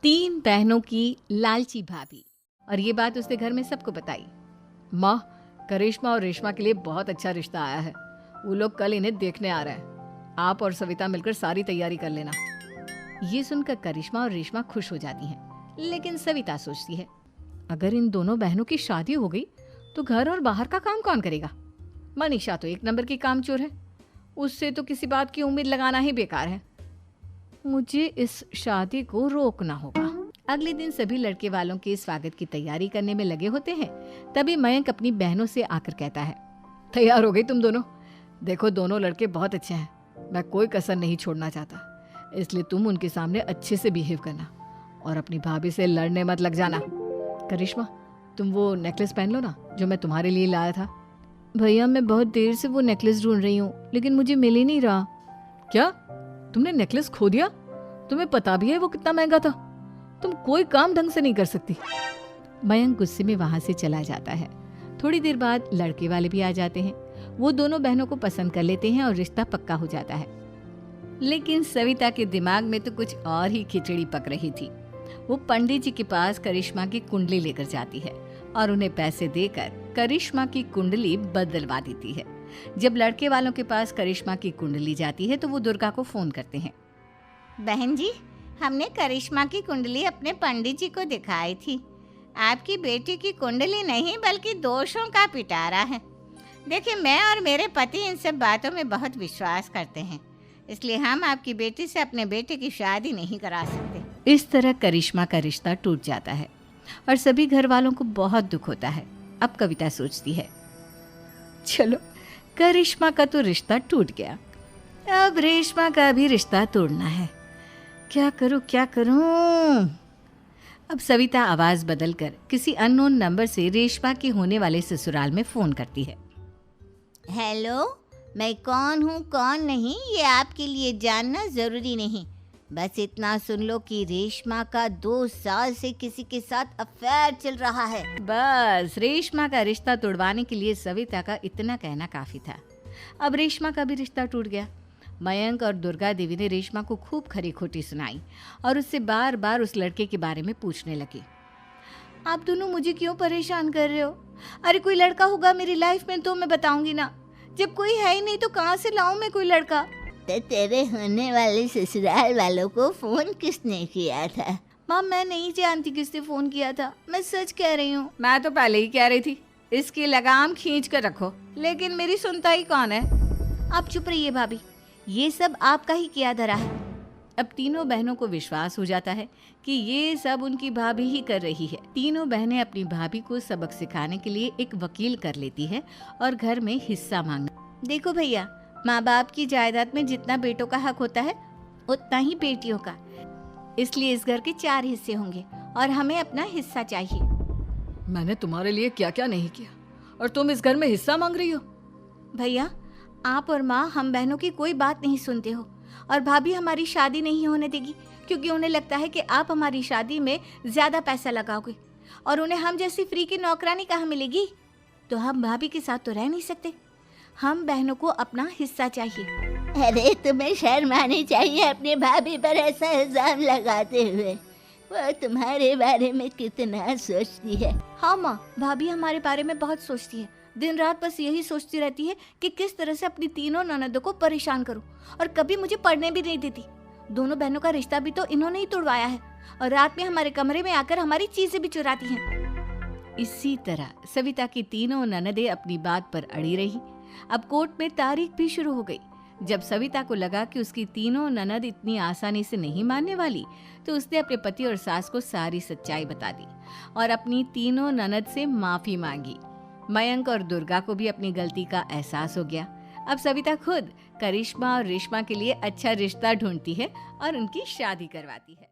तीन बहनों की लालची भाभी। और ये बात उसने घर में सबको बताई। माँ, करिश्मा और रेशमा के लिए बहुत अच्छा रिश्ता आया है। वो लोग कल इन्हें देखने आ रहे हैं। आप और सविता मिलकर सारी तैयारी कर लेना। ये सुनकर करिश्मा और रेशमा खुश हो जाती हैं, लेकिन सविता सोचती है, अगर इन दोनों बहनों की शादी हो गई तो घर और बाहर का काम कौन करेगा? मनीषा तो एक नंबर की कामचोर है, उससे तो किसी बात की उम्मीद लगाना ही बेकार है। मुझे इस शादी को रोकना होगा। अगले दिन सभी लड़के वालों के स्वागत की तैयारी करने में लगे होते हैं। तभी मयंक अपनी बहनों से आकर कहता है, तैयार हो गई तुम दोनों? देखो, दोनों लड़के बहुत अच्छे हैं, मैं कोई कसर नहीं छोड़ना चाहता, इसलिए तुम उनके सामने अच्छे से बिहेव करना और अपनी भाभी से लड़ने मत लग जाना। करिश्मा, तुम वो नेकलेस पहन लो ना जो मैं तुम्हारे लिए लाया था। भैया, मैं बहुत देर से वो नेकलेस ढूंढ रही हूँ, लेकिन मुझे मिल ही नहीं रहा। क्या? तुमने नेकलेस खो दिया? तुम्हें पता भी है वो कितना महंगा था? तुम कोई काम ढंग से नहीं कर सकती। मयंक गुस्से में वहां से चला जाता है। थोड़ी देर बाद लड़के वाले भी आ जाते हैं। वो दोनों बहनों को पसंद कर लेते हैं और रिश्ता पक्का हो जाता है। लेकिन सविता के दिमाग में तो कुछ और ही खिचड़ी पक रही थी। वो पंडित जी के पास करिश्मा की कुंडली लेकर जाती है और उन्हें पैसे देकर करिश्मा की कुंडली बदलवा देती है। जब लड़के वालों के पास करिश्मा की कुंडली जाती है तो वो दुर्गा को फोन करते हैं। बहन जी, हमने करिश्मा की कुंडली अपने पंडित जी को दिखाई थी। आपकी बेटी की कुंडली नहीं बल्कि दोषों का पिटारा है। देखिए, मैं और मेरे पति इन सब बातों में बहुत विश्वास करते हैं, इसलिए हम आपकी बेटी से अपने बेटे की शादी नहीं करा सकते। इस तरह करिश्मा का रिश्ता टूट जाता है और सभी घर वालों को बहुत दुख होता है। अब कविता सोचती है, चलो, करिश्मा का तो रिश्ता टूट गया, अब रेशमा का भी रिश्ता तोड़ना है। क्या करूं? अब सविता आवाज बदलकर किसी अननोन नंबर से रेशमा के होने वाले ससुराल में फोन करती है। हेलो, मैं कौन हूँ कौन नहीं ये आपके लिए जानना जरूरी नहीं। बस इतना सुन लो कि रेशमा का 2 साल से किसी के साथ अफेयर चल रहा है। बस रेशमा का रिश्ता तोड़वाने के लिए सविता का इतना कहना काफी था। अब रेशमा का भी रिश्ता टूट गया। मयंक और दुर्गा देवी ने रेशमा को खूब खरी खोटी सुनाई और उससे बार बार उस लड़के के बारे में पूछने लगी। आप दोनों मुझे क्यों परेशान कर रहे हो? अरे कोई लड़का होगा मेरी लाइफ में तो मैं बताऊंगी ना। जब कोई है ही नहीं तो कहाँ से लाऊं मैं कोई लड़का? तो तेरे होने वाले ससुराल वालों को फोन किसने किया था? माँ, मैं नहीं जानती किसने फोन किया था, मैं सच कह रही हूँ। मैं तो पहले ही कह रही थी इसकी लगाम खींच कर रखो, लेकिन मेरी सुनता ही कौन है। आप चुप रहिए भाभी, ये सब आपका ही किया धरा है। अब तीनों बहनों को विश्वास हो जाता है कि ये सब उनकी भाभी ही कर रही है। तीनों बहनें अपनी भाभी को सबक सिखाने के लिए एक वकील कर लेती है और घर में हिस्सा मांगना। देखो भैया, माँ बाप की जायदाद में जितना बेटों का हक होता है उतना ही बेटियों का, इसलिए इस घर के 4 हिस्से होंगे और हमें अपना हिस्सा चाहिए। मैंने तुम्हारे लिए क्या क्या नहीं किया और तुम इस घर में हिस्सा मांग रही हो? भैया, आप और माँ हम बहनों की कोई बात नहीं सुनते हो और भाभी हमारी शादी नहीं होने देगी क्योंकि उन्हें लगता है कि आप हमारी शादी में ज्यादा पैसा लगाओगे और उन्हें हम जैसी फ्री की नौकरानी कहाँ मिलेगी। तो हम भाभी के साथ तो रह नहीं सकते, हम बहनों को अपना हिस्सा चाहिए। अरे तुम्हें शर्म आनी चाहिए अपनी भाभी पर ऐसा इल्जाम लगाते हुए। वो तुम्हारे बारे में कितना सोचती है। हाँ माँ, भाभी हमारे बारे में बहुत सोचती है। दिन रात बस यही सोचती रहती है कि किस तरह से अपनी तीनों ननदों को परेशान करूं और कभी मुझे पढ़ने भी नहीं देती। दोनों बहनों का रिश्ता भी तो इन्होंने ही तोड़वाया है और रात में हमारे कमरे में आकर हमारी चीजें भी चुराती हैं। इसी तरह सविता की तीनों ननदें अपनी बात पर अड़ी रही। अब कोर्ट में तारीख भी शुरू हो गई। जब सविता को लगा कि उसकी तीनों ननद इतनी आसानी से नहीं मानने वाली, तो उसने अपने पति और सास को सारी सच्चाई बता दी और अपनी तीनों ननद से माफी मांगी। मयंक और दुर्गा को भी अपनी गलती का एहसास हो गया। अब सविता खुद करिश्मा और रेशमा के लिए अच्छा रिश्ता ढूंढती है और उनकी शादी करवाती है।